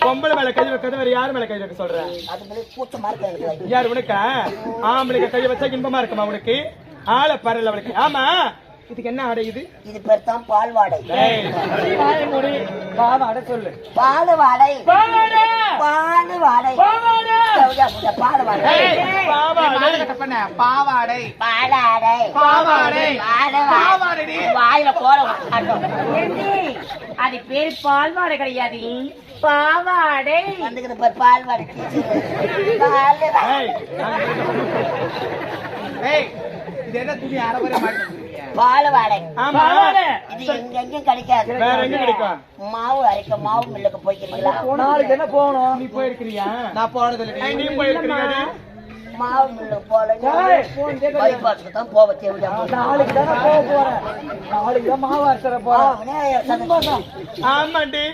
பொம்பளை மேல கை வைக்கிறது வேற யாரு மேல கை வைக்க சொல்ற? யாரு உனக்கா? ஆம்பளைக்கு கை வச்சா இன்பமா இருக்குமா உனக்கு? ஆளை பரல அவளுக்கு. ஆமா, இதுக்கு என்ன ஆடை? இது பேர் தான் பால்வாடை. பாவாடை சொல்லு. பாலுவாடை. பாலுவாடை. பாவாடை. பாலாடை. பாவாடை. வாயில போற அது பேரு பால்வாடை கிடையாது, பாவாடை. வந்துக்கிற பேர் பால்வாடை. இது என்ன துணி அரைவரை மாட்டேன்? பாலுவாடை. இது எங்க எங்கேயும் கிடைக்காது. வேற எங்க கிடைக்கும்? மாவு அரைக்க மாவு மில்லுக்கு போய்க்கிறீங்களா? நாளைக்கு என்ன போகணும்? நீ போயிருக்கிறியா? நான் போனதில்லை. நீ போயிருக்கிறியா? மாவு மில்லுக்கு போல பைபாஸுக்கு தான் போக தேவையா? நாளைக்கு தானே போக போறேன். நாளைக்கு தான் மாவு அரைச்சிட போறேன். ஆமாண்டி.